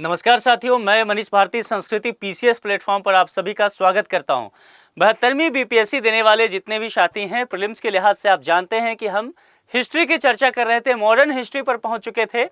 नमस्कार साथियों, मैं मनीष भारती संस्कृति पीसीएस प्लेटफॉर्म पर आप सभी का स्वागत करता हूं। 72वीं बीपीएससी देने वाले जितने भी साथी हैं, प्रीलिम्स के लिहाज से आप जानते हैं कि हम हिस्ट्री की चर्चा कर रहे थे, मॉडर्न हिस्ट्री पर पहुंच चुके थे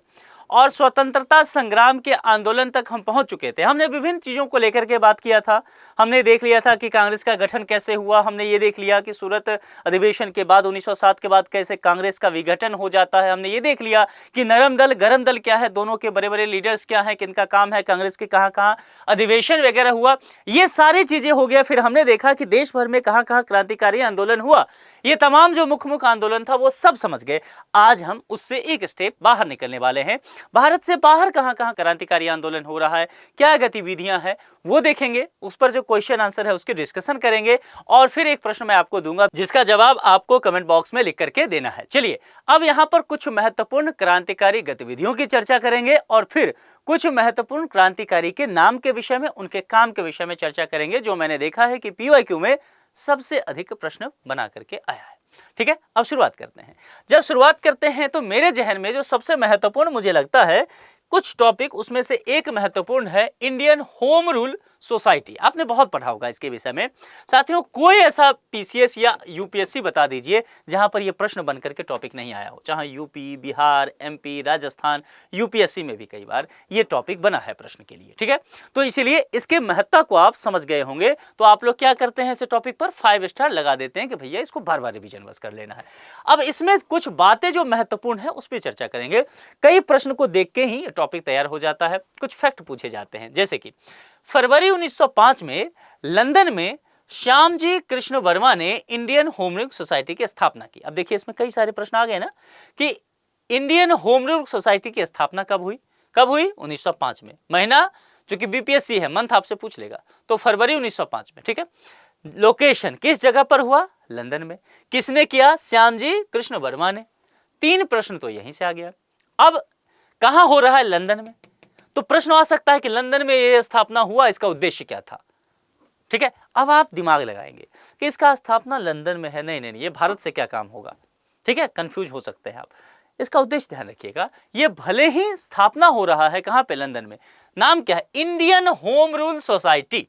और स्वतंत्रता संग्राम के आंदोलन तक हम पहुंच चुके थे। हमने विभिन्न चीज़ों को लेकर के बात किया था। हमने देख लिया था कि कांग्रेस का गठन कैसे हुआ, हमने ये देख लिया कि सूरत अधिवेशन के बाद 1907 के बाद कैसे कांग्रेस का विघटन हो जाता है। हमने ये देख लिया कि नरम दल गरम दल क्या है, दोनों के बड़े बड़े लीडर्स क्या हैं, किनका काम है, कांग्रेस के कहाँ कहाँ अधिवेशन वगैरह हुआ, ये सारी चीज़ें हो गया। फिर हमने देखा कि देश भर में कहाँ कहाँ क्रांतिकारी आंदोलन हुआ, ये तमाम जो मुख्य आंदोलन था वो सब समझ गए। आज हम उससे एक स्टेप बाहर निकलने वाले हैं। भारत से बाहर कहां कहां क्रांतिकारी आंदोलन हो रहा है, क्या गतिविधियां हैं, वो देखेंगे। उस पर जो क्वेश्चन आंसर है उसकी डिस्कशन करेंगे और फिर एक प्रश्न मैं आपको दूंगा जिसका जवाब आपको कमेंट बॉक्स में लिख करके देना है। चलिए अब यहां पर कुछ महत्वपूर्ण क्रांतिकारी गतिविधियों की चर्चा करेंगे और फिर कुछ महत्वपूर्ण क्रांतिकारी के नाम के विषय में, उनके काम के विषय में चर्चा करेंगे, जो मैंने देखा है कि पीवाईक्यू में सबसे अधिक प्रश्न बना करके आया है। ठीक है, अब शुरुआत करते हैं। जब शुरुआत करते हैं तो मेरे जहन में जो सबसे महत्वपूर्ण मुझे लगता है कुछ टॉपिक, उसमें से एक महत्वपूर्ण है इंडियन होम रूल सोसाइटी। आपने बहुत पढ़ा होगा इसके विषय में। साथियों, कोई ऐसा पीसीएस या यूपीएससी बता दीजिए जहां पर यह प्रश्न बनकर के टॉपिक नहीं आया हो। चाहे UP, Bihar, MP, Rajasthan, UPSC में भी कई बार ये टॉपिक बना है प्रश्न के लिए। ठीक है, तो इसीलिए इसके महत्ता को आप समझ गए होंगे। तो आप लोग क्या करते हैं, इस टॉपिक पर 5 स्टार लगा देते हैं कि भैया इसको बार बार रिवीजन बस कर लेना है। अब इसमें कुछ बातें जो महत्वपूर्ण है उस पर चर्चा करेंगे। कई प्रश्न को देख के ही टॉपिक तैयार हो जाता है, कुछ फैक्ट पूछे जाते हैं। जैसे कि फरवरी 1905 में लंदन में श्यामजी कृष्ण वर्मा ने इंडियन होम रूल सोसाइटी की स्थापना की। अब देखिए इसमें कई सारे प्रश्न आ गए ना कि इंडियन होम रूल सोसाइटी की स्थापना कब हुई, 1905 में। महीना जो कि बीपीएससी है, मंथ आपसे पूछ लेगा, तो फरवरी 1905 में। ठीक है, लोकेशन किस जगह पर हुआ, लंदन में। किसने किया, श्यामजी कृष्ण वर्मा ने। 3 प्रश्न तो यहीं से आ गया। अब कहां हो रहा है, लंदन में। तो प्रश्न आ सकता है कि लंदन में यह स्थापना हुआ, इसका उद्देश्य क्या था। ठीक है, अब आप दिमाग लगाएंगे कि इसका स्थापना लंदन में है, नहीं, ये भारत से क्या काम होगा। ठीक है, कंफ्यूज हो सकते हैं आप। इसका उद्देश्य ध्यान रखिएगा, ये भले ही स्थापना हो रहा है कहां पे, लंदन में। नाम क्या है, Indian home rule society.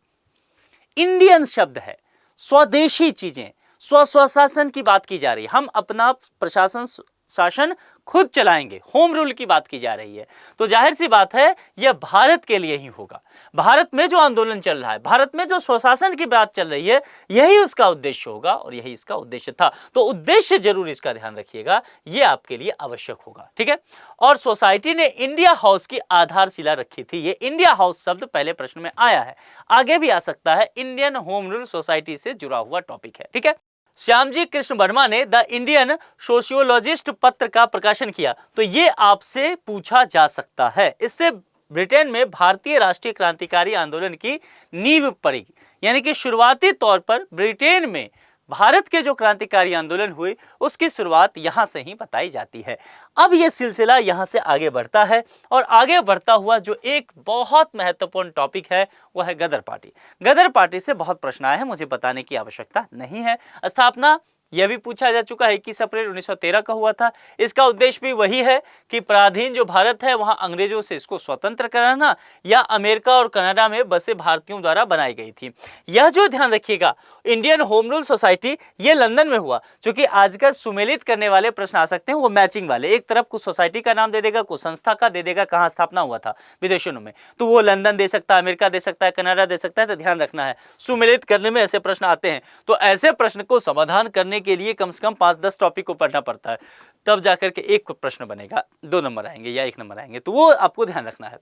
Indian शब्द है, स्वदेशी चीजें, स्वशासन की बात की जा रही है। हम अपना प्रशासन शासन खुद चलाएंगे, होम रूल की बात की जा रही है। तो जाहिर सी बात है यह भारत के लिए ही होगा। भारत में जो आंदोलन चल रहा है, भारत में जो स्वशासन की बात चल रही है, यही उसका उद्देश्य होगा और यही इसका उद्देश्य था। तो उद्देश्य जरूर इसका ध्यान रखिएगा, यह आपके लिए आवश्यक होगा। ठीक है, और सोसाइटी ने इंडिया हाउस की आधारशिला रखी थी। ये इंडिया हाउस शब्द पहले प्रश्न में आया है, आगे भी आ सकता है। इंडियन होम रूल सोसाइटी से जुड़ा हुआ टॉपिक है। ठीक है, श्यामजी कृष्ण वर्मा ने द इंडियन सोशियोलॉजिस्ट पत्र का प्रकाशन किया। तो ये आपसे पूछा जा सकता है। इससे ब्रिटेन में भारतीय राष्ट्रीय क्रांतिकारी आंदोलन की नींव पड़ेगी, यानी कि शुरुआती तौर पर ब्रिटेन में भारत के जो क्रांतिकारी आंदोलन हुए उसकी शुरुआत यहां से ही बताई जाती है। अब यह सिलसिला यहां से आगे बढ़ता है और आगे बढ़ता हुआ जो एक बहुत महत्वपूर्ण टॉपिक है वह है गदर पार्टी। गदर पार्टी से बहुत प्रश्न आए हैं, मुझे बताने की आवश्यकता नहीं है। स्थापना यह भी पूछा जा चुका है, 21 अप्रैल 1913 का हुआ था। इसका उद्देश्य भी वही है कि पराधीन जो भारत है वहां अंग्रेजों से इसको स्वतंत्र कराना, या अमेरिका और कनाडा में बसे भारतीयों द्वारा बनाई गई थी। यह जो ध्यान रखिएगा, इंडियन होम रूल सोसाइटी ये लंदन में हुआ। क्योंकि आजकल सुमेलित करने वाले प्रश्न आ सकते हैं, वो मैचिंग वाले, एक तरफ कुछ सोसाइटी का नाम दे देगा, कुछ संस्था का दे देगा, कहाँ स्थापना हुआ था विदेशों में, तो वो लंदन दे सकता है, अमेरिका दे सकता है, कनाडा दे सकता है। तो ध्यान रखना है, सुमेलित करने में ऐसे प्रश्न आते हैं। तो ऐसे प्रश्न को समाधान करने के लिए कम से कम 5-10 टॉपिक को पढ़ना पड़ता है, तब जाकर के एक प्रश्न बनेगा, 2 नंबर आएंगे या 1 नंबर आएंगे। तो वो आपको ध्यान रखना है।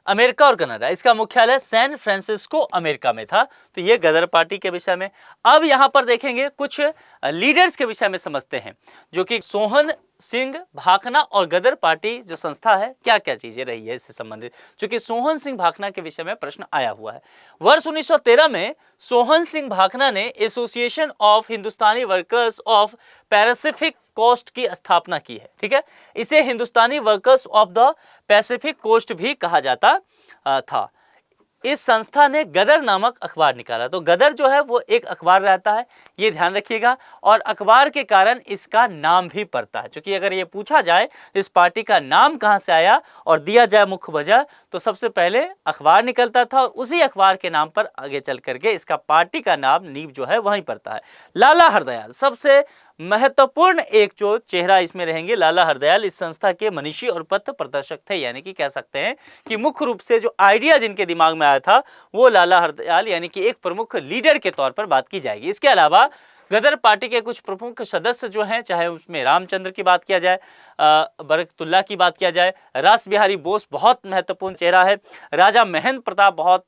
अमेरिका और कनाडा, इसका मुख्यालय सैन फ्रांसिस्को अमेरिका में था। तो ये गदर पार्टी के विषय में। अब यहाँ पर देखेंगे कुछ लीडर्स के विषय में समझते हैं, जो कि सोहन सिंह भाखना और गदर पार्टी जो संस्था है, क्या क्या चीजें रही है इससे संबंधित, क्योंकि सोहन सिंह भाखना के विषय में प्रश्न आया हुआ है। वर्ष 1913 में सोहन सिंह भाखना ने association of Hindustani workers of Pacific coast की स्थापना की है। ठीक है, इसे Hindustani workers of the Pacific coast भी कहा जाता था। इस संस्था ने गदर नामक अखबार निकाला। तो गदर जो है वो एक अखबार रहता है, ये ध्यान रखिएगा, और अखबार के कारण इसका नाम भी पड़ता है। क्योंकि अगर ये पूछा जाए इस पार्टी का नाम कहाँ से आया और दिया जाए मुख्य वजह, तो सबसे पहले अखबार निकलता था और उसी अखबार के नाम पर आगे चल करके इसका पार्टी का नाम नींव जो है वहीं पड़ता है। लाला हरदयाल सबसे महत्वपूर्ण एक जो चेहरा इसमें रहेंगे, लाला हरदयाल इस संस्था के मनीषी और पथ प्रदर्शक थे। यानी कि कह सकते हैं कि मुख्य रूप से जो आइडिया जिनके दिमाग में आया था वो लाला हरदयाल यानी कि एक प्रमुख लीडर के तौर पर बात की जाएगी। इसके अलावा गदर पार्टी के कुछ प्रमुख सदस्य जो हैं, चाहे उसमें रामचंद्र की बात किया जाए, बरकतुल्ला की बात किया जाए, रास बिहारी बोस बहुत महत्वपूर्ण चेहरा है, राजा महेंद्र प्रताप बहुत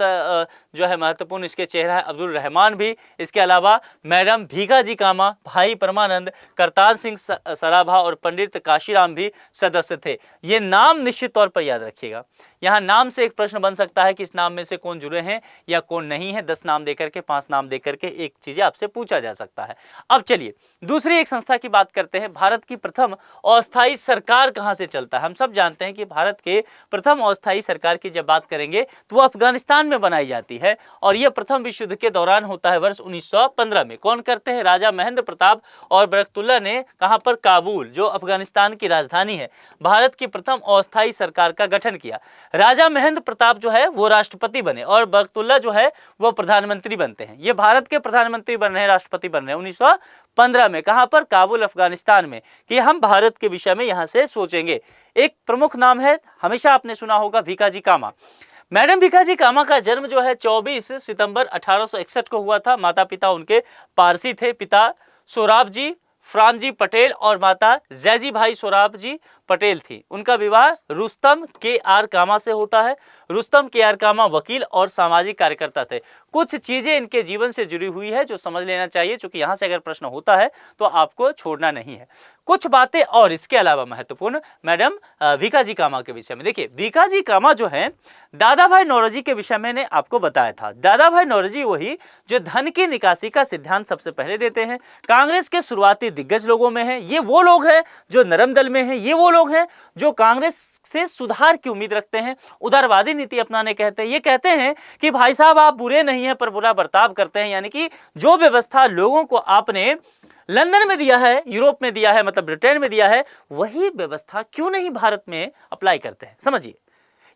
जो है महत्वपूर्ण इसके चेहरा है, अब्दुल रहमान भी, इसके अलावा मैडम भीखाजी कामा, भाई परमानंद, करतार सिंह सराभा और पंडित काशीराम भी सदस्य थे। ये नाम निश्चित तौर पर याद रखिएगा। यहाँ नाम से एक प्रश्न बन सकता है कि इस नाम में से कौन जुड़े हैं या कौन नहीं है। 10 नाम देकर के, 5 नाम देकर के एक चीज़ आपसे पूछा जा सकता है। अब चलिए दूसरी एक संस्था की बात करते हैं। भारत की प्रथम अस्थायी सरकार कहाँ से चलता है? हम सब जानते हैं कि भारत के प्रथम अस्थायी सरकार की जब बात करेंगे तो वो अफगानिस्तान में बनाई जाती है और यह प्रथम विश्व युद्ध के दौरान होता है वर्ष 1915 में। कौन करते हैं? राजा महेंद्र प्रताप और बरकतुल्ला ने कहाँ पर? काबुल, जो अफगानिस्तान की राजधानी है, भारत की प्रथम अस्थायी सरकार का गठन किया। राजा महेंद्र प्रताप जो है वो राष्ट्रपति बने और बरकतुल्ला जो है वो प्रधानमंत्री बनते हैं। ये भारत के प्रधानमंत्री बन रहे हैं, राष्ट्रपति बन रहे हैं 1915 में। कहां पर? काबुल, अफगानिस्तान में। कि हम भारत के विषय में यहां से सोचेंगे। एक प्रमुख नाम है, हमेशा आपने सुना होगा, भीखाजी कामा। मैडम भीखाजी कामा का जन्म जो है 24 सितंबर 1861 को हुआ था। माता पिता उनके पारसी थे। पिता सोराब जी फ्रामजी पटेल और माता जैजी भाई सोराब जी पटेल थी। उनका विवाह रुस्तम के आर कामा से होता है। रुस्तम के आर कामा वकील और सामाजिक कार्यकर्ता थे। कुछ चीजें इनके जीवन से जुड़ी हुई है जो समझ लेना चाहिए, क्योंकि यहाँ से अगर प्रश्न होता है तो आपको छोड़ना नहीं है। कुछ बातें और इसके अलावा महत्वपूर्ण मैडम भीखाजी कामा के विषय में देखिए। भीखाजी कामा जो है दादा भाई नौरोजी के विषय में आपको बताया था। दादा भाई नौरोजी वही जो धन की निकासी का सिद्धांत सबसे पहले देते हैं, कांग्रेस के शुरुआती दिग्गज लोगों में है। ये वो लोग हैं जो नरम दल में हैं, ये वो लोग हैं जो कांग्रेस से सुधार की उम्मीद रखते हैं, उदारवादी नीति अपनाने कहते हैं। ये कहते हैं कि भाई साहब आप बुरे नहीं हैं पर बुरा बर्ताव करते हैं, यानी कि जो व्यवस्था लोगों को आपने लंदन में दिया है, यूरोप में दिया है, मतलब ब्रिटेन में दिया है, वही व्यवस्था क्यों नहीं भारत में अप्लाई करते हैं। समझिए,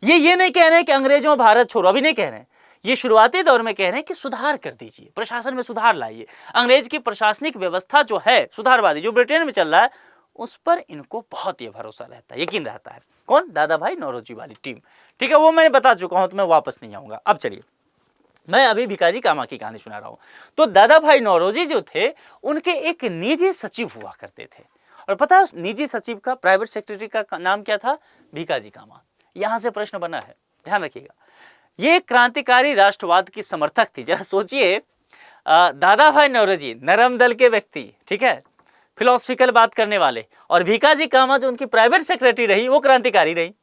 ये नहीं कह रहे हैं कि अंग्रेजों भारत छोड़ो, अभी नहीं कह रहे हैं। ये शुरुआती दौर में कह रहे हैं कि सुधार कर दीजिए, प्रशासन में सुधार लाइए। अंग्रेज की प्रशासनिक व्यवस्था जो है सुधारवादी, जो ब्रिटेन में चल रहा है, उस पर इनको बहुत ये भरोसा रहता है, यकीन रहता है। कौन? दादा भाई नौरोजी वाली टीम। ठीक है, वो मैंने बता चुका हूं तो मैं वापस नहीं आऊंगा। अब चलिए, मैं अभी भीखाजी कामा की कहानी सुना रहा हूं। तो दादा भाई नौरोजी जो थे उनके एक निजी सचिव हुआ करते थे, और पता है उस निजी सचिव का, प्राइवेट सेक्रेटरी का नाम क्या था? भीखाजी कामा। यहां से प्रश्न बना है, ध्यान रखिएगा। ये क्रांतिकारी राष्ट्रवाद की समर्थक थी। जरा सोचिए, दादा भाई नौरोजी नरम दल के व्यक्ति, ठीक है, फिलोसफिकल बात करने वाले, और भीखाजी कामा जो उनकी प्राइवेट सेक्रेटरी रही वो क्रांतिकारी रही।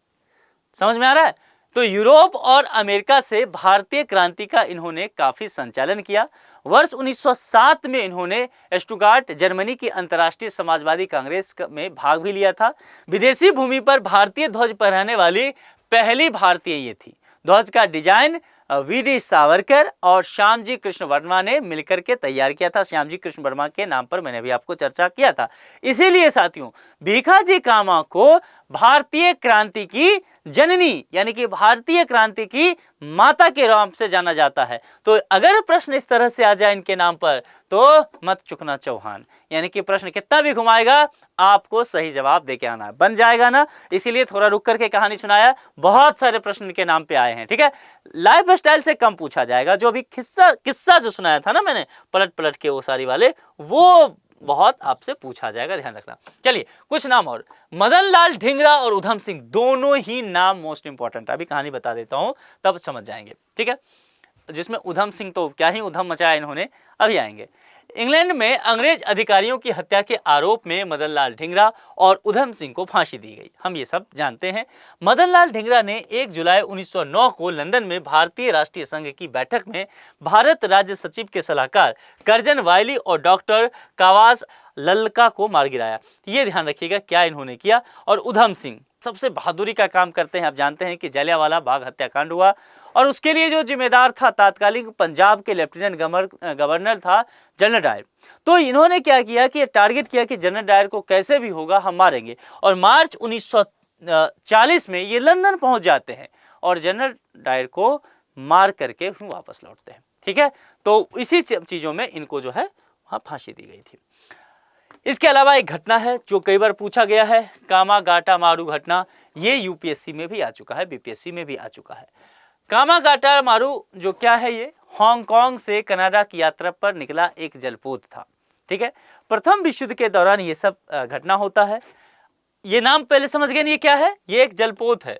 समझ में आ रहा है? तो यूरोप और अमेरिका से भारतीय क्रांति का इन्होंने काफी संचालन किया। वर्ष 1907 में इन्होंने स्टुटगार्ट जर्मनी की अंतर्राष्ट्रीय समाजवादी कांग्रेस में भाग भी लिया था। विदेशी भूमि पर भारतीय ध्वज फहराने वाली पहली भारतीय ये थी। ध्वज का डिजाइन वी.डी. सावरकर और श्यामजी कृष्ण वर्मा ने मिलकर के तैयार किया था। श्यामजी कृष्ण वर्मा के नाम पर मैंने भी आपको चर्चा किया था। इसीलिए साथियों, भीखाजी कामा को भारतीय क्रांति की जननी यानी कि भारतीय क्रांति की माता के नाम से जाना जाता है। तो अगर प्रश्न इस तरह से आ जाए इनके नाम पर तो मत चुकना चौहान, यानी कि प्रश्न कितना भी घुमाएगा आपको सही जवाब देके आना है, बन जाएगा ना। इसीलिए थोड़ा रुक करके कहानी सुनाया, बहुत सारे प्रश्न इनके नाम पे आए हैं। ठीक है, लाइफ स्टाइल से कम पूछा जाएगा। जो अभी किस्सा जो सुनाया था ना मैंने, पलट पलट के वो सारी वाले, वो बहुत आपसे पूछा जाएगा, ध्यान रखना। चलिए कुछ नाम और, मदन लाल ढींगरा और उधम सिंह, दोनों ही नाम मोस्ट इंपॉर्टेंट है। अभी कहानी बता देता हूं तब समझ जाएंगे। ठीक है, जिसमें उधम सिंह तो क्या ही उधम मचाया इन्होंने, अभी आएंगे। इंग्लैंड में अंग्रेज अधिकारियों की हत्या के आरोप में मदन लाल ढींगरा और उधम सिंह को फांसी दी गई, हम ये सब जानते हैं। मदन लाल ढींगरा ने 1 जुलाई 1909 को लंदन में भारतीय राष्ट्रीय संघ की बैठक में भारत राज्य सचिव के सलाहकार कर्जन वायली और डॉक्टर कावास ललका को मार गिराया। ये ध्यान रखिएगा क्या इन्होंने किया। और उधम सिंह सबसे बहादुरी का काम करते हैं। आप जानते हैं कि जलियांवाला बाग हत्याकांड हुआ और उसके लिए जो जिम्मेदार था तत्कालीन पंजाब के लेफ्टिनेंट गवर्नर था जनरल डायर। तो इन्होंने क्या किया कि टारगेट किया कि जनरल डायर को कैसे भी होगा हम मारेंगे, और मार्च 1940 में ये लंदन पहुंच जाते हैं और जनरल डायर को मार करके वापस लौटते हैं। ठीक है, तो इसी चीज़ों में इनको जो है वहाँ फांसी दी गई थी। इसके अलावा एक घटना है जो कई बार पूछा गया है, कामागाटामारू घटना। ये यूपीएससी में भी आ चुका है, बीपीएससी में भी आ चुका है। कामागाटामारू जो क्या है, ये हांगकांग से कनाडा की यात्रा पर निकला एक जलपोत था। ठीक है, प्रथम विश्व युद्ध के दौरान ये सब घटना होता है। ये नाम पहले समझ गए ये क्या है, ये एक जलपोत है,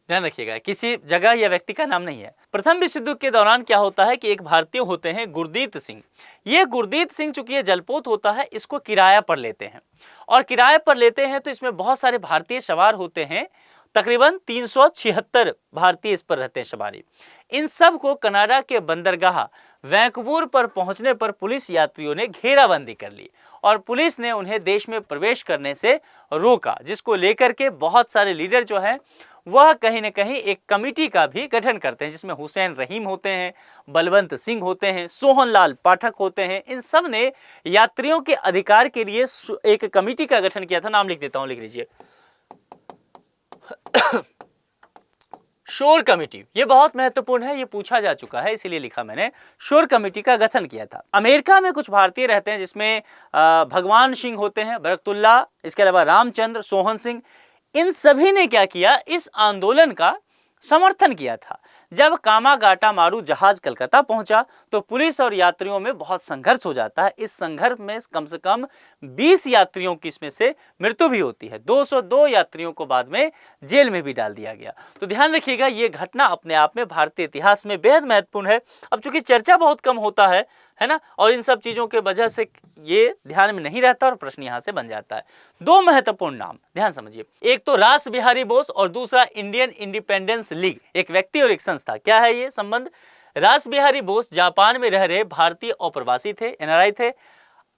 ध्यान रखिएगा, किसी जगह या व्यक्ति का नाम नहीं है। प्रथम विश्व युद्ध के दौरान क्या होता है कि एक भारतीय होते हैं गुरदीत सिंह। ये गुरदीत सिंह चूंकि ये जलपोत होता है, इसको किराया पर लेते हैं, और किराए पर लेते हैं तो इसमें बहुत सारे भारतीय सवार होते हैं। तकरीबन 376 भारतीय इस पर रहते हैं सवारी। इन सब को कनाडा के बंदरगाह वैंकूवर पर पहुंचने पर पुलिस यात्रियों ने घेराबंदी कर ली और पुलिस ने उन्हें देश में प्रवेश करने से रोका, जिसको लेकर के बहुत सारे लीडर जो हैं वह कहीं न कहीं एक कमेटी का भी गठन करते हैं, जिसमें हुसैन रहीम होते हैं, बलवंत सिंह होते हैं, सोहनलाल पाठक होते हैं। इन सब ने यात्रियों के अधिकार के लिए एक कमेटी का गठन किया था। नाम लिख देता हूं, लिख लीजिए, शोर कमेटी। ये बहुत महत्वपूर्ण है, ये पूछा जा चुका है इसीलिए लिखा मैंने। शोर कमेटी का गठन किया था। अमेरिका में कुछ भारतीय रहते हैं, जिसमें भगवान सिंह होते हैं, बरकतुल्ला, इसके अलावा रामचंद्र, सोहन सिंह। इन सभी ने क्या किया, इस आंदोलन का समर्थन किया था। जब कामागाटामारू जहाज कलकत्ता पहुंचा तो पुलिस और यात्रियों में बहुत संघर्ष हो जाता है। इस संघर्ष में कम से कम 20 यात्रियों की इसमें से मृत्यु भी होती है। 202 यात्रियों को बाद में जेल में भी डाल दिया गया। तो ध्यान रखिएगा, ये घटना अपने आप में भारतीय इतिहास में बेहद महत्वपूर्ण है। अब चूंकि चर्चा बहुत कम होता है ना, और इन सब चीज़ों के वजह से ये ध्यान में नहीं रहता और प्रश्न यहाँ से बन जाता है। दो महत्वपूर्ण नाम ध्यान समझिए, एक तो रास बिहारी बोस और दूसरा इंडियन इंडिपेंडेंस लीग। एक व्यक्ति और एक संस्था, क्या है ये संबंध? रास बिहारी बोस जापान में रह रहे भारतीय अप्रवासी थे, एनआरआई थे।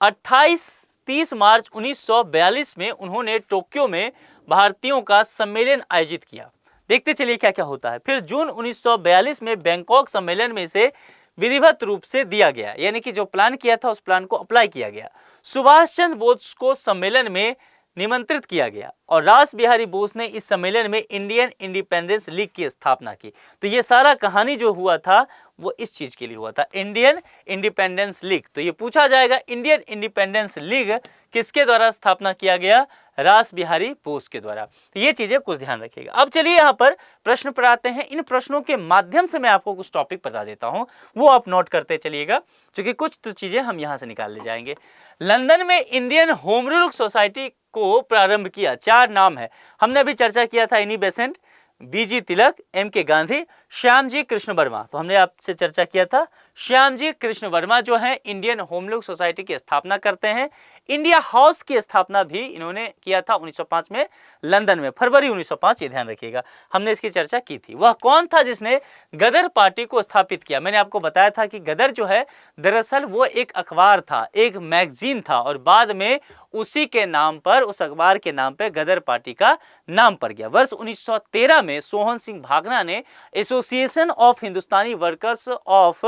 28-30 मार्च 1942 में उन्होंने टोक्यो में भारतीयों का सम्मेलन आयोजित किया। देखते चलिए क्या क्या होता है। फिर जून 1942 में बैंकॉक सम्मेलन में से विधिवत रूप से दिया गया, यानी कि जो प्लान किया था उस प्लान को अप्लाई किया गया। सुभाष चंद्र बोस को सम्मेलन में निमंत्रित किया गया और रास बिहारी बोस ने इस सम्मेलन में इंडियन इंडिपेंडेंस लीग की स्थापना की। तो ये सारा कहानी जो हुआ था वो इस चीज के लिए हुआ था, इंडियन इंडिपेंडेंस लीग। तो ये पूछा जाएगा, इंडियन इंडिपेंडेंस लीग किसके द्वारा स्थापना किया गया? रास बिहारी बोस के द्वारा। तो ये चीजें कुछ ध्यान रखिएगा। अब चलिए यहाँ पर प्रश्न पर आते हैं। इन प्रश्नों के माध्यम से मैं आपको कुछ टॉपिक बता देता हूँ, वो आप नोट करते चलिएगा, क्योंकि कुछ तो चीजें हम यहाँ से निकाल ले जाएंगे। लंदन में इंडियन होम रूल सोसाइटी को प्रारंभ किया, 4 नाम है, हमने अभी चर्चा किया था। एनी बेसेंट, बीजी तिलक, एम के गांधी, श्यामजी कृष्ण वर्मा। तो हमने आपसे चर्चा किया था, श्यामजी कृष्ण वर्मा जो हैं इंडियन होम रूल सोसाइटी की स्थापना करते हैं। इंडिया हाउस की स्थापना भी इन्होंने किया था 1905 में लंदन में, फरवरी 1905, ये ध्यान रखिएगा, हमने इसकी चर्चा की थी। वह कौन था जिसने गदर पार्टी को स्थापित किया? मैंने आपको बताया था कि गदर जो है दरअसल वो एक अखबार था, एक मैगजीन था, और बाद में उसी के नाम पर, उस अखबार के नाम पर गदर पार्टी का नाम पड़ गया। वर्ष 1913 में सोहन सिंह भागना ने association of Hindustani workers of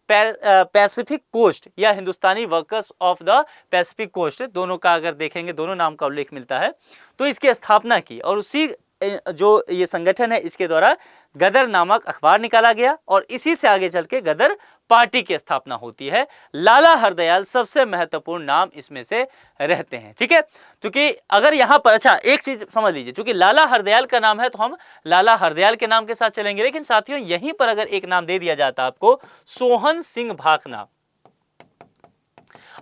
Pacific coast या Hindustani workers of the Pacific coast, दोनों का अगर देखेंगे दोनों नाम का उल्लेख मिलता है, तो इसकी स्थापना की और उसी जो ये संगठन है इसके द्वारा गदर नामक अखबार निकाला गया और इसी से आगे चल के गदर पार्टी की स्थापना होती है। लाला हरदयाल सबसे महत्वपूर्ण नाम इसमें से रहते हैं। ठीक है, क्योंकि अगर यहाँ पर, अच्छा एक चीज समझ लीजिए, क्योंकि लाला हरदयाल का नाम है तो हम लाला हरदयाल के नाम के साथ चलेंगे, लेकिन साथियों यहीं पर अगर एक नाम दे दिया जाता आपको, सोहन सिंह भाखना।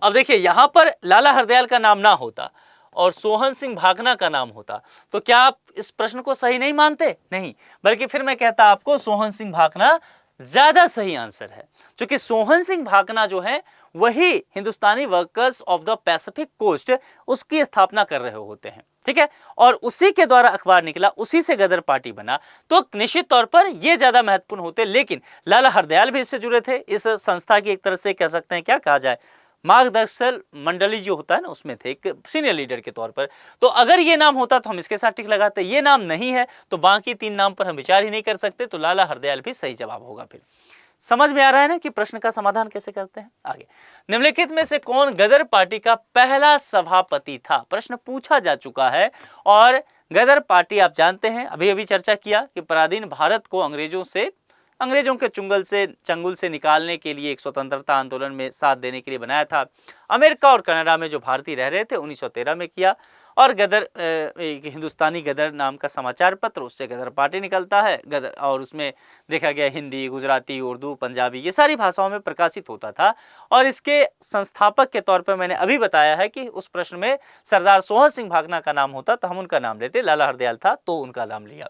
अब देखिए यहां पर लाला हरदयाल का नाम ना होता और सोहन सिंह भाखना का नाम होता, तो क्या आप इस प्रश्न को सही नहीं मानते? नहीं, बल्कि फिर मैं कहता आपको सोहन सिंह भाखना ज्यादा सही आंसर है, क्योंकि सोहन सिंह भाखना जो है वही Hindustani workers of the Pacific coast, उसकी स्थापना कर रहे होते हैं। ठीक है, और उसी के द्वारा अखबार निकला, उसी से गदर पार्टी बना, तो निश्चित तौर पर ये ज्यादा महत्वपूर्ण होते। लेकिन लाला हरदयाल भी इससे जुड़े थे, इस संस्था की एक तरह से कह सकते हैं, क्या कहा जाए, मार्गदर्शक मंडली जो होता है ना उसमें थे, एक सीनियर लीडर के तौर पर। तो अगर ये नाम होता तो हम इसके साथ टिक लगाते, ये नाम नहीं है तो बाकी 3 नाम पर हम विचार ही नहीं कर सकते, तो लाला हरदयाल भी सही जवाब होगा। फिर समझ में आ रहा है ना कि प्रश्न का समाधान कैसे करते हैं। आगे, निम्नलिखित में से कौन गदर पार्टी का पहला सभापति था? प्रश्न पूछा जा चुका है। और गदर पार्टी आप जानते हैं, अभी अभी चर्चा किया कि पराधीन भारत को अंग्रेजों के चंगुल से निकालने के लिए एक स्वतंत्रता आंदोलन में साथ देने के लिए बनाया था। अमेरिका और कनाडा में जो भारतीय रह रहे थे 1913 में किया। और गदर एक हिंदुस्तानी गदर नाम का समाचार पत्र, उससे गदर पार्टी निकलता है गदर, और उसमें देखा गया हिंदी, गुजराती, उर्दू, पंजाबी ये सारी भाषाओं में प्रकाशित होता था। और इसके संस्थापक के तौर पर मैंने अभी बताया है कि उस प्रश्न में सरदार सोहन सिंह भागना का नाम होता तो हम उनका नाम लेते, लाला हरदयाल था तो उनका नाम लिया।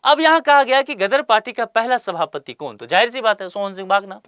अब यहाँ कहा गया कि गदर पार्टी का पहला सभापति कौन, तो जाहिर सी बात है सोहन सिंह भागना।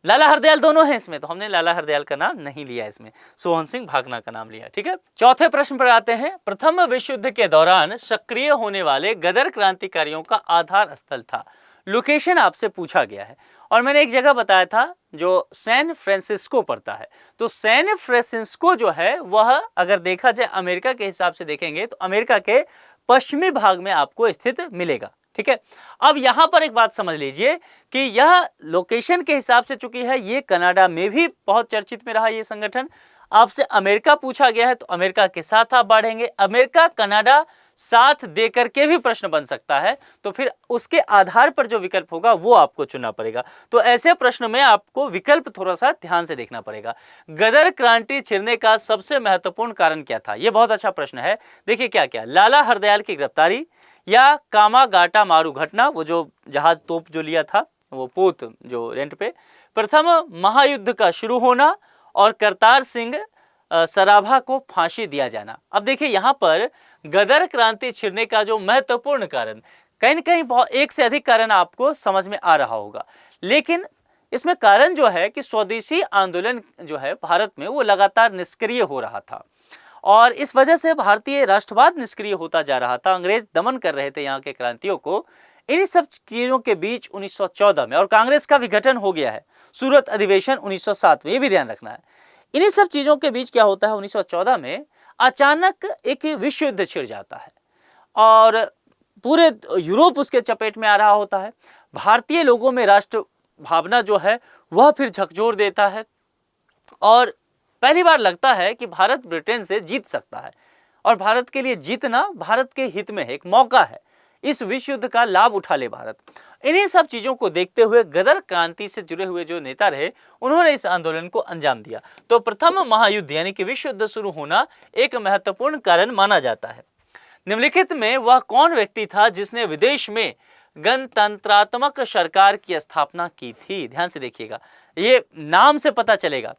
लाला हरदयाल दोनों हैं इसमें, तो हमने लाला हरदयाल का नाम नहीं लिया, इसमें सोहन सिंह भागना का नाम लिया। ठीक है, चौथे प्रश्न पर आते हैं। प्रथम विश्व युद्ध के दौरान सक्रिय होने वाले गदर क्रांतिकारियों का आधार स्थल था, लोकेशन आपसे पूछा गया है। और मैंने एक जगह बताया था जो सैन फ्रांसिस्को पड़ता है, तो सैन फ्रांसिस्को जो है वह अगर देखा जाए अमेरिका के हिसाब से देखेंगे तो अमेरिका के पश्चिमी भाग में आपको स्थित मिलेगा। ठीक है, अब यहां पर एक बात समझ लीजिए कि यह लोकेशन के हिसाब से चूंकि है ये कनाडा में भी बहुत चर्चित में रहा ये संगठन। आपसे अमेरिका पूछा गया है तो अमेरिका के साथ आप बढ़ेंगे, अमेरिका कनाडा साथ देकर के भी प्रश्न बन सकता है, तो फिर उसके आधार पर जो विकल्प होगा वो आपको चुनना पड़ेगा। तो ऐसे प्रश्न में आपको विकल्प थोड़ा सा ध्यान से देखना पड़ेगा। गदर क्रांति छिड़ने का सबसे महत्वपूर्ण कारण क्या था? ये बहुत अच्छा प्रश्न है। देखिए क्या क्या, लाला हरदयाल की गिरफ्तारी, या कामागाटा मारू घटना, वो जो जहाज तोप जो लिया था वो पोत जो रेंट पे, प्रथम महायुद्ध का शुरू होना, और करतार सिंह सराभा को फांसी दिया जाना। अब देखिए यहाँ पर गदर क्रांति छिड़ने का जो महत्वपूर्ण कारण, कहीं न कहीं बहुत एक से अधिक कारण आपको समझ में आ रहा होगा, लेकिन इसमें कारण जो है कि स्वदेशी आंदोलन जो है भारत में वो लगातार निष्क्रिय हो रहा था, और इस वजह से भारतीय राष्ट्रवाद निष्क्रिय होता जा रहा था। अंग्रेज दमन कर रहे थे यहाँ के क्रांतियों को। इन्हीं सब चीजों के बीच 1914 में, और कांग्रेस का विघटन हो गया है, सूरत अधिवेशन 1907 में, ये भी ध्यान रखना है। इन्हीं सब चीजों के बीच क्या होता है, 1914 में अचानक एक विश्व युद्ध छिड़ जाता है और पूरे यूरोप उसके चपेट में आ रहा होता है। भारतीय लोगों में राष्ट्र भावना जो है वह फिर झकझोर देता है, और पहली बार लगता है कि भारत ब्रिटेन से जीत सकता है, और भारत के लिए जीतना भारत के हित में है, एक मौका है, इस विश्व युद्ध का लाभ उठा ले भारत। इन्हीं सब चीजों को देखते हुए गदर क्रांति से जुड़े हुए जो नेता रहे उन्होंने इस आंदोलन को अंजाम दिया। तो प्रथम महायुद्ध यानी कि विश्व युद्ध शुरू होना एक महत्वपूर्ण कारण माना जाता है। निम्नलिखित में वह कौन व्यक्ति था जिसने विदेश में गणतंत्रात्मक सरकार की स्थापना की थी? ध्यान से देखिएगा, ये नाम से पता चलेगा।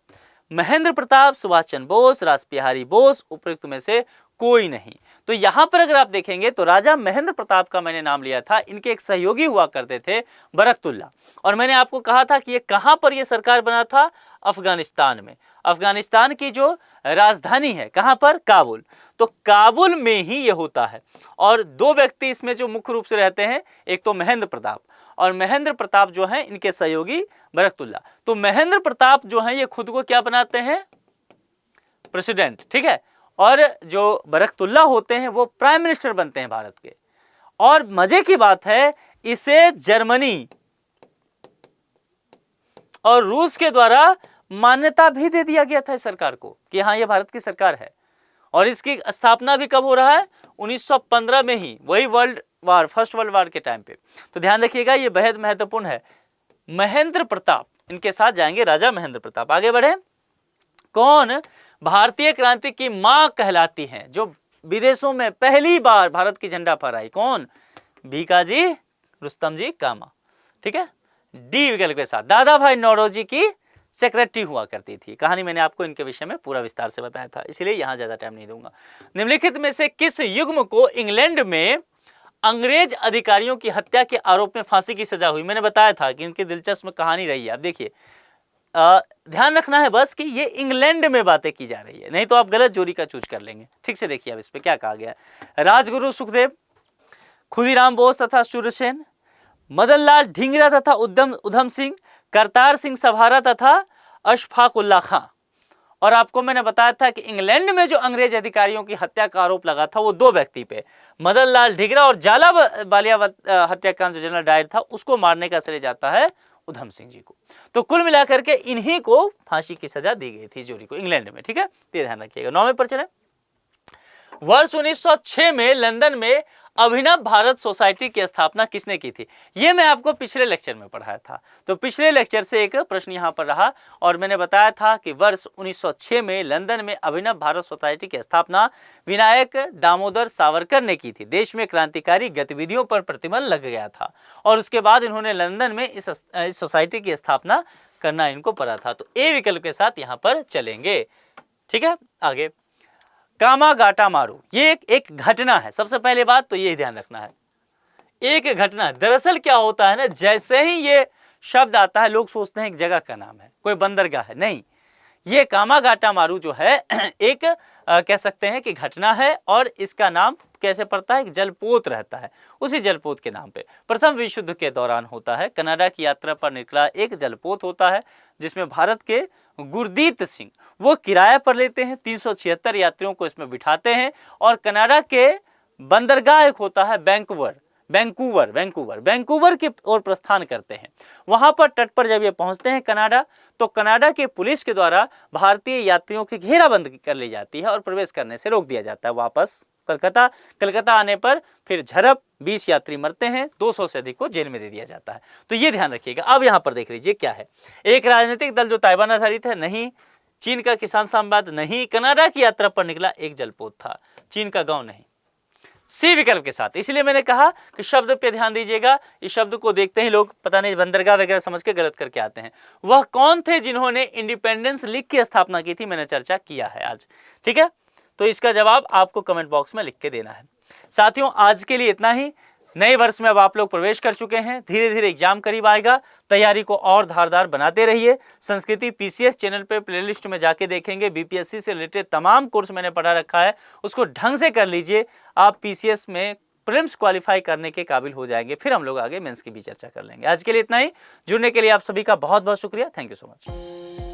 महेंद्र प्रताप, सुभाष चंद्र बोस, रासबिहारी बोस, उपयुक्त में से कोई नहीं। तो यहां पर अगर आप देखेंगे तो राजा महेंद्र प्रताप का मैंने नाम लिया था, इनके एक सहयोगी हुआ करते थे बरकतुल्ला, और मैंने आपको कहा था कि ये कहां पर ये सरकार बना था, अफगानिस्तान में। अफगानिस्तान की जो राजधानी है कहां पर, काबुल, तो काबुल में ही ये होता है। और दो व्यक्ति इसमें जो मुख्य रूप से रहते हैं, एक तो महेंद्र प्रताप, और महेंद्र प्रताप जो है इनके सहयोगी बरकतुल्ला। तो महेंद्र प्रताप जो है ये खुद को क्या बनाते हैं, प्रेसिडेंट, ठीक है, और जो बरकतुल्ला होते हैं वो प्राइम मिनिस्टर बनते हैं भारत के। और मजे की बात है, इसे जर्मनी और रूस के द्वारा मान्यता भी दे दिया गया था इस सरकार को कि हाँ ये भारत की सरकार है। और इसकी स्थापना भी कब हो रहा है, 1915 में ही, वही फर्स्ट वर्ल्ड वार के टाइम पे। तो ध्यान रखिएगा, ये बेहद महत्वपूर्ण है। महेंद्र प्रताप, इनके साथ जाएंगे राजा महेंद्र प्रताप। आगे बढ़े, कौन भारतीय क्रांति की मां कहलाती हैं, जो विदेशों में पहली बार भारत की झंडा फहराई? कौन? भीकाजी रुस्तम जी कामा। ठीक है, डी विकल्प के साथ दादा भाई नौरोजी की सेक्रेटरी हुआ करती थी। कहानी मैंने आपको इनके विषय में पूरा विस्तार से बताया था, इसलिए यहां ज्यादा टाइम नहीं दूंगा। निम्नलिखित में से किस युग्म को इंग्लैंड में अंग्रेज अधिकारियों की हत्या के आरोप में फांसी की सजा हुई? मैंने बताया था कि इनकी दिलचस्प कहानी रही है। अब देखिए, ध्यान रखना है बस कि ये इंग्लैंड में बातें की जा रही है, नहीं तो आप गलत जोड़ी का चूज कर लेंगे। ठीक से देखिए अब इस पे क्या कहा गया है। राजगुरु सुखदेव, खुदीराम बोस तथा सूर्यसेन, मदनलाल ढींगरा तथा उधम सिंह, करतार सिंह सभारा तथा अशफाक उल्ला खां। और आपको मैंने बताया था कि इंग्लैंड में जो अंग्रेज अधिकारियों की हत्या का आरोप लगा था वो 2 व्यक्ति पे, मदन लाल ढींगरा और झालावालिया हत्याकांड जो जनरल डायर था उसको मारने का श्रेय जाता है उधम सिंह जी को। तो कुल मिलाकर के इन्हीं को फांसी की सजा दी गई थी जोरी को इंग्लैंड में, ठीक है, ये ध्यान रखिएगा। 9वें पर चले। वर्ष 1906 में लंदन में अभिनव भारत सोसाइटी की स्थापना किसने की थी? ये मैं आपको पिछले लेक्चर में पढ़ाया था, तो पिछले लेक्चर से एक प्रश्न यहाँ पर रहा और मैंने बताया था कि वर्ष 1906 में लंदन में अभिनव भारत सोसाइटी की स्थापना विनायक दामोदर सावरकर ने की थी। देश में क्रांतिकारी गतिविधियों पर प्रतिबंध लग गया था और उसके बाद इन्होंने लंदन में इस सोसाइटी की स्थापना करना इनको पड़ा था। तो ए विकल्प के साथ यहाँ पर चलेंगे, ठीक है। आगे, कामागाटा मारू, ये एक घटना है। सबसे पहले बात तो ये ध्यान रखना है, एक घटना। दरअसल क्या होता है ना, जैसे ही ये शब्द आता है लोग सोचते हैं एक जगह का नाम है, कोई बंदरगाह है, नहीं। ये कामागाटा मारू जो है एक कह सकते हैं कि घटना है और इसका नाम कैसे पड़ता है, एक जलपोत रहता है, उसी जलपोत के नाम पे प्रथम विश्व युद्ध के दौरान होता है। कनाडा की यात्रा पर निकला एक जलपोत होता है जिसमें भारत के गुरदीत सिंह वो किराए पर लेते हैं, 376 यात्रियों को इसमें बिठाते हैं और कनाडा के बंदरगाह एक होता है वैंकूवर की ओर प्रस्थान करते हैं। वहां पर तट पर जब ये पहुंचते हैं कनाडा, तो कनाडा के पुलिस के द्वारा भारतीय यात्रियों की घेराबंदी कर ली जाती है और प्रवेश करने से रोक दिया जाता है वापस कलकत्ता आने पर फिर झड़प 20 यात्री मरते हैं, 200 से अधिक को जेल में दे दिया जाता है। तो ये ध्यान रखिएगा। अब यहाँ पर देख लीजिए क्या है, एक राजनीतिक दल जो ताइवान आधारित है, नहीं। चीन का किसान साम्राज्य, नहीं। कनाडा की यात्रा पर निकला एक जलपोत था, चीन का गांव, नहीं। सी विकल्प के साथ। इसलिए मैंने कहा कि शब्द पे ध्यान दीजिएगा, इस शब्द को देखते ही लोग पता नहीं बंदरगाह वगैरह समझ के गलत करके आते हैं। वह कौन थे जिन्होंने इंडिपेंडेंस लीग की स्थापना की थी, मैंने चर्चा किया है आज, ठीक है। तो इसका जवाब आपको कमेंट बॉक्स में लिख के देना है। साथियों, आज के लिए इतना ही। नए वर्ष में अब आप लोग प्रवेश कर चुके हैं, धीरे धीरे एग्जाम करीब आएगा, तैयारी को और धारदार बनाते रहिए। संस्कृति पीसीएस चैनल पे प्लेलिस्ट में जाके देखेंगे, बीपीएससी से रिलेटेड तमाम कोर्स मैंने पढ़ा रखा है, उसको ढंग से कर लीजिए। आप पीसीएस में प्रीलिम्स क्वालिफाई करने के काबिल हो जाएंगे, फिर हम लोग आगे मेंस की भी चर्चा कर लेंगे। आज के लिए इतना ही। जुड़ने के लिए आप सभी का बहुत बहुत शुक्रिया। Thank you so much.